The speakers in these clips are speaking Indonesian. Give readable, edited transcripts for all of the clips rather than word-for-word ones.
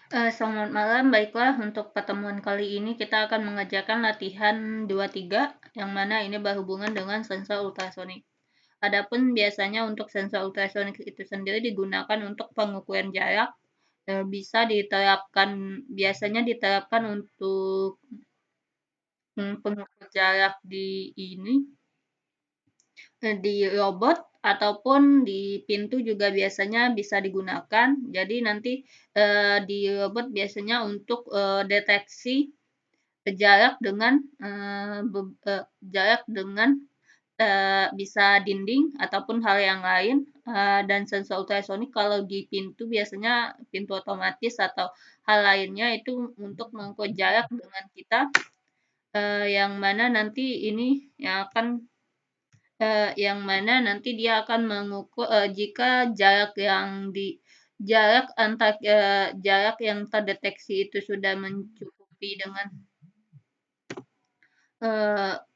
Selamat malam, baiklah untuk pertemuan kali ini kita akan mengerjakan latihan 23, yang mana ini berhubungan dengan sensor ultrasonik. Adapun biasanya untuk sensor ultrasonik itu sendiri digunakan untuk pengukuran jarak, bisa diterapkan biasanya diterapkan untuk pengukur jarak di robot ataupun di pintu juga biasanya bisa digunakan. Jadi nanti, di robot biasanya untuk, deteksi jarak dengan, jarak dengan, bisa dinding ataupun hal yang lain, dan sensor ultrasonik kalau di pintu biasanya pintu otomatis atau hal lainnya itu untuk mengukur jarak dengan kita, yang mana nanti ini yang mana nanti dia akan mengukur, jika jarak yang terdeteksi itu sudah mencukupi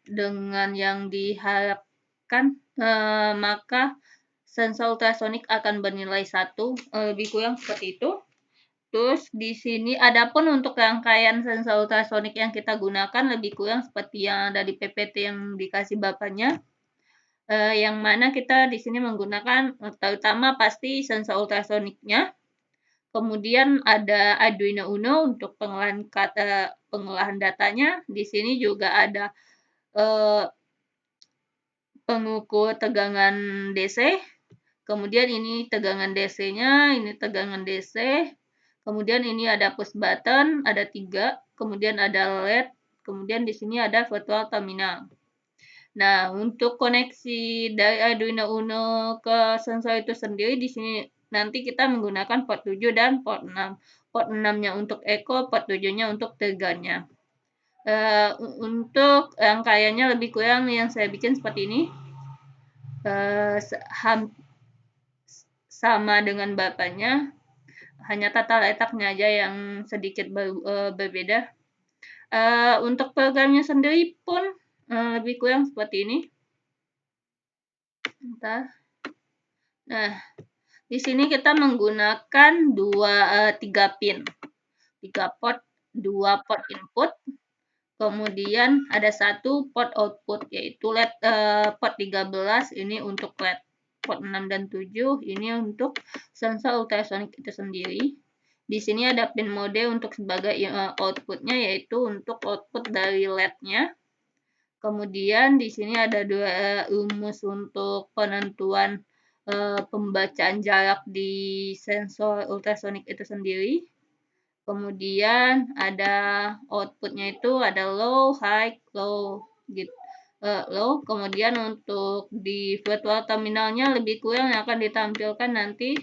dengan yang diharapkan, maka sensor ultrasonik akan bernilai 1, lebih kurang seperti itu. Terus di sini adapun untuk rangkaian sensor ultrasonik yang kita gunakan lebih kurang seperti yang ada di PPT yang dikasih Bapaknya. Yang mana kita di sini menggunakan terutama pasti sensor ultrasoniknya, kemudian ada Arduino Uno untuk pengolahan datanya. Di sini juga ada pengukur tegangan DC, kemudian ini tegangan DC-nya, ini tegangan DC, kemudian ini ada push button, ada 3, kemudian ada LED, kemudian di sini ada virtual terminal. Nah, untuk koneksi dari Arduino Uno ke sensor itu sendiri di sini nanti kita menggunakan port 7 dan port 6. Port 6-nya untuk echo, port 7-nya untuk trigger-nya. Untuk rangkaiannya lebih kurang yang saya bikin seperti ini. Sama dengan Bapaknya, hanya tata letaknya aja yang sedikit berbeda. Untuk programnya sendiri pun lebih kurang seperti ini. Bentar. Nah, di sini kita menggunakan 3 pin, 3 port, 2 port input, kemudian ada 1 port output yaitu LED port 13 ini untuk LED, port 6 dan 7 ini untuk sensor ultrasonik itu sendiri. Di sini ada pin mode untuk sebagai outputnya yaitu untuk output dari LED-nya. Kemudian di sini ada 2 rumus untuk penentuan pembacaan jarak di sensor ultrasonik itu sendiri. Kemudian ada outputnya itu ada low, high, low, gitu. Low. Kemudian untuk di virtual terminalnya lebih kurang yang akan ditampilkan nanti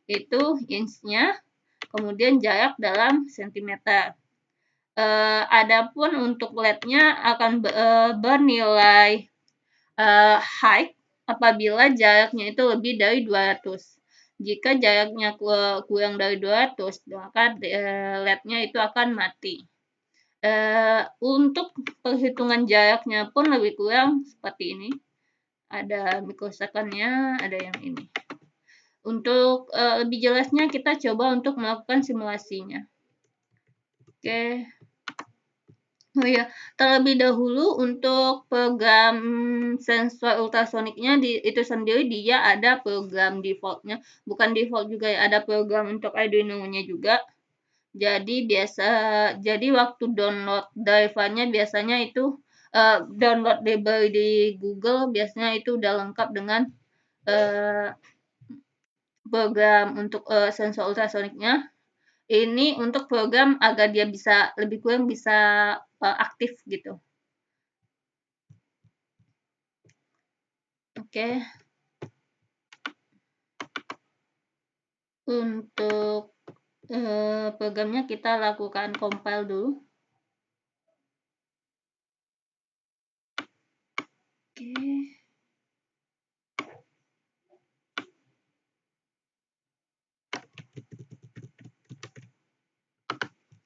itu inch-nya, kemudian jarak dalam sentimeter. Adapun untuk LED-nya akan bernilai height apabila jaraknya itu lebih dari 200. Jika jaraknya kurang dari 200, maka LED-nya itu akan mati. Untuk perhitungan jaraknya pun lebih kurang seperti ini. Ada microsecond-nya, ada yang ini. Untuk lebih jelasnya kita coba untuk melakukan simulasinya. Oke. Oh iya, terlebih dahulu untuk program sensor ultrasoniknya itu sendiri dia ada program default-nya, bukan default juga ya, ada program untuk Arduino-nya juga. Jadi waktu download driver-nya biasanya itu download library di Google biasanya itu udah lengkap dengan program untuk sensor ultrasoniknya. Ini untuk program agar dia bisa lebih kurang bisa aktif gitu. Oke. Untuk programnya kita lakukan compile dulu. Oke.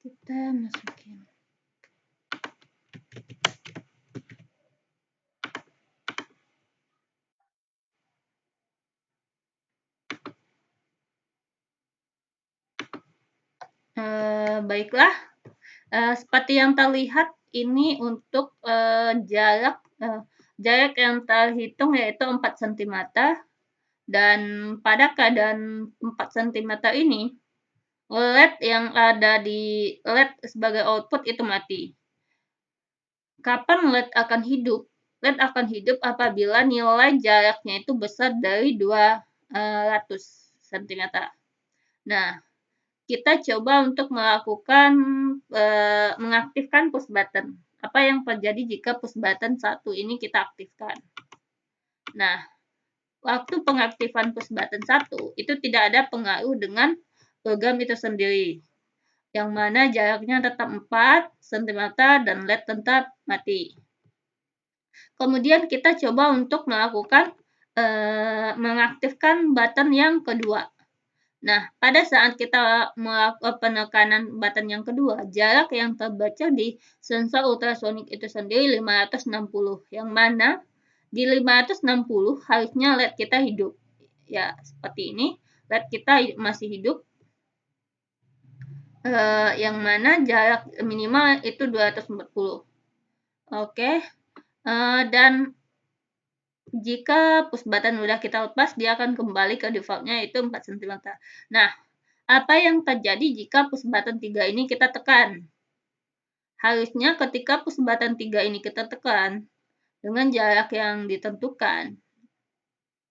Kita masukin. Baiklah, seperti yang terlihat ini untuk jarak yang terhitung yaitu 4 cm, dan pada keadaan 4 cm ini LED yang ada di LED sebagai output itu mati. Kapan LED akan hidup? LED akan hidup apabila nilai jaraknya itu besar dari 200 cm. Nah, kita coba untuk melakukan mengaktifkan push button. Apa yang terjadi jika push button 1 ini kita aktifkan? Nah, waktu pengaktifan push button 1 itu tidak ada pengaruh dengan program itu sendiri, yang mana jaraknya tetap 4 cm dan LED tetap mati. Kemudian kita coba untuk melakukan mengaktifkan button yang kedua. Nah, pada saat kita melakukan penekanan button yang kedua, jarak yang terbaca di sensor ultrasonik itu sendiri 560, yang mana di 560 harusnya LED kita hidup. Ya, seperti ini, LED kita masih hidup, yang mana jarak minimal itu 240. Oke, dan jika push button udah kita lepas, dia akan kembali ke defaultnya yaitu 4 cm. Nah, apa yang terjadi jika push button 3 ini kita tekan? Harusnya ketika push button 3 ini kita tekan, dengan jarak yang ditentukan,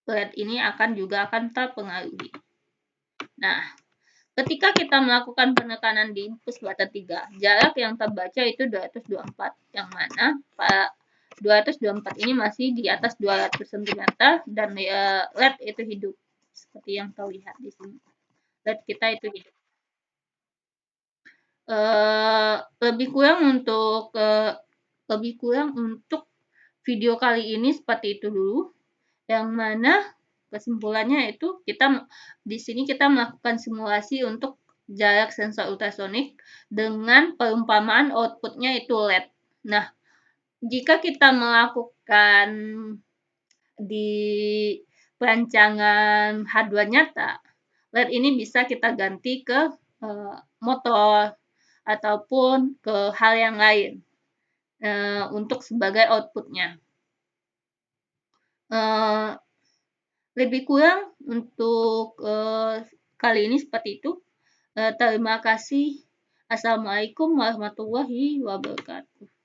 LED ini juga akan terpengaruhi. Nah, ketika kita melakukan penekanan di push button 3, jarak yang terbaca itu 224, yang mana 224 ini masih di atas 200 cm dan LED itu hidup. Seperti yang terlihat di sini. LED kita itu hidup. Lebih kurang untuk video kali ini seperti itu dulu, yang mana kesimpulannya itu di sini kita melakukan simulasi untuk jarak sensor ultrasonik dengan perumpamaan outputnya itu LED. Nah, jika kita melakukan di perancangan hardware nyata, LED ini bisa kita ganti ke motor ataupun ke hal yang lain untuk sebagai outputnya. Lebih kurang untuk kali ini seperti itu. Terima kasih. Assalamualaikum warahmatullahi wabarakatuh.